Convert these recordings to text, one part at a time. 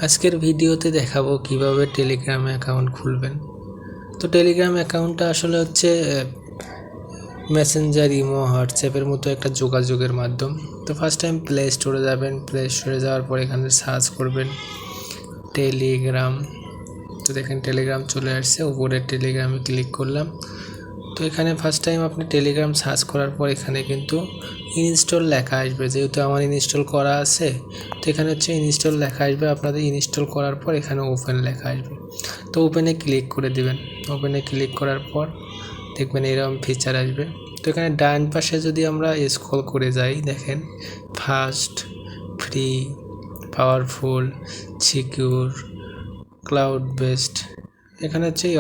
আজকের ভিডিওতে দেখাবো কিভাবে টেলিগ্রাম অ্যাকাউন্ট খুলবেন। তো টেলিগ্রাম অ্যাকাউন্টটা আসলে হচ্ছে মেসেঞ্জার, ইমো, হোয়াটসঅ্যাপের মতো একটা যোগাযোগের মাধ্যম। তো ফার্স্ট টাইম প্লে স্টোরে যাবেন। প্লে স্টোরে যাওয়ার পর এখানে সার্চ করবেন টেলিগ্রাম। তো দেখেন টেলিগ্রাম চলে আসছে, উপরে টেলিগ্রামে ক্লিক করলাম। তো এখানে ফার্স্ট টাইম আপনি টেলিগ্রাম সার্চ করার পর এখানে কিন্তু ইনস্টল লেখা আসবে, যেহেতু আমার ইনস্টল করা আছে। তো এখানে হচ্ছে ইনস্টল লেখা আসবে, আপনাদের ইনস্টল করার পর এখানে ওপেন লেখা আসবে। তো ওপেনে ক্লিক করে দিবেন। ওপেনে ক্লিক করার পর দেখবেন এরকম ফিচার আসবে। তো এখানে ডান পাশে যদি আমরা স্ক্রল করে যাই, দেখেন fast, free, powerful, secure, cloud based, এখানে হচ্ছে এই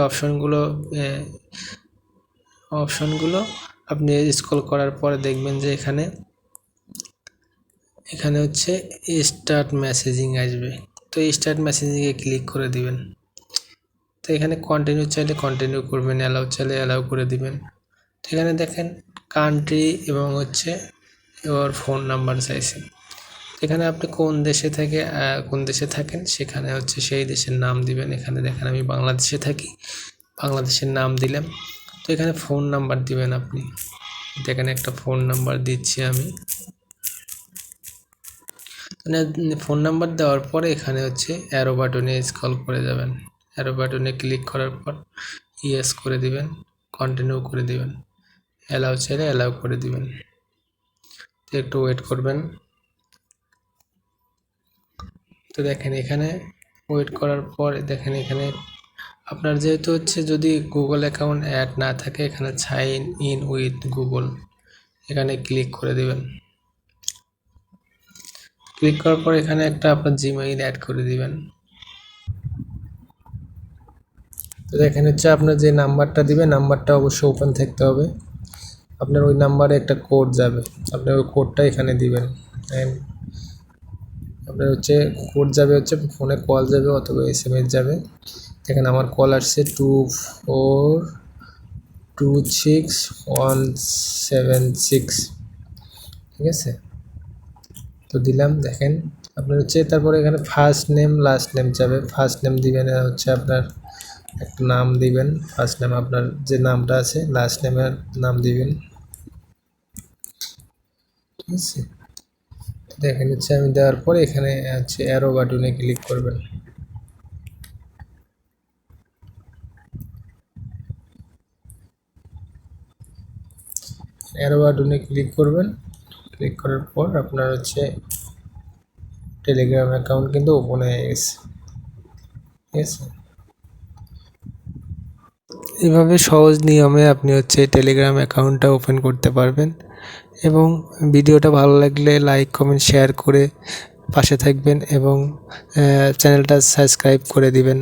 অপশনগুলো আপনি স্ক্রল করার পরে দেখবেন যে এখানে হচ্ছে স্টার্ট মেসেজিং আসবে। তো এই স্টার্ট মেসেজিংয়ে ক্লিক করে দিবেন। তো এখানে কন্টিনিউ চাইলে কন্টিনিউ করবেন, অ্যালাউ চাইলে অ্যালাউ করে দিবেন। তো এখানে দেখেন কান্ট্রি এবং হচ্ছে ওর ফোন নাম্বার চাইছে। এখানে আপনি কোন দেশে থাকেন সেখানে হচ্ছে সেই দেশের নাম দিবেন। এখানে দেখেন আমি বাংলাদেশে থাকি, বাংলাদেশের নাম দিলাম। তো এখানে ফোন নাম্বার দিবেন আপনি। দেখেন একটা ফোন নাম্বার দিচ্ছি আমি। ফোন নাম্বার দেওয়ার পরে এখানে হচ্ছে অ্যারো বাটনে স্ক্রল করে যাবেন। অ্যারো বাটনে ক্লিক করার পর ইয়েস করে দিবেন, কন্টিনিউ করে দিবেন, অ্যালাউ চাইলে অ্যালাউ করে দিবেন। একটু ওয়েট করবেন। তো দেখেন এখানে ওয়েট করার পর দেখেন এখানে আপনার যেহেতু হচ্ছে যদি গুগল অ্যাকাউন্ট অ্যাড না থাকে, এখানে সাইন ইন উইথ গুগল এখানে ক্লিক করে দিবেন। ক্লিক করার পর এখানে একটা আপনার জিমেইল অ্যাড করে দিবেন। তো দেখেন হচ্ছে আপনার যে নাম্বারটা দিবেন, নাম্বারটা অবশ্যই ওপেন থাকতে হবে। আপনার ওই নাম্বারে একটা কোড যাবে, আপনার ওই কোডটা এখানে দিবেন। আপনার হচ্ছে কোড যাবে হচ্ছে ফোনে কল যাবে অথবা SMS যাবে। দেখেন আমার কল আসছে 2426 176, ঠিক আছে। তো দিলাম। দেখেন আপনার হচ্ছে তারপরে এখানে ফার্স্ট নেম লাস্ট নেম যাবে। ফার্স্ট নেম দিবেন হচ্ছে আপনার একটা নাম দিবেন, ফার্স্ট নেম আপনার যে নামটা আছে, লাস্ট নেমের নাম দিবেন, ঠিক আছে। দেখেন হচ্ছে আমি দেওয়ার পরে এখানে হচ্ছে অ্যারো বাটনে ক্লিক করবেন। অ্যারো বাটনে ক্লিক করবেন। ক্লিক করার পর আপনার হচ্ছে টেলিগ্রাম অ্যাকাউন্ট কিন্তু ওপেন হয়ে গেছে, ঠিক আছে। এভাবে সহজ নিয়মে আপনি হচ্ছে টেলিগ্রাম অ্যাকাউন্টটা ওপেন করতে পারবেন। এবং ভিডিওটা ভালো লাগলে লাইক, কমেন্ট, শেয়ার করে পাশে থাকবেন এবং চ্যানেলটা সাবস্ক্রাইব করে দিবেন।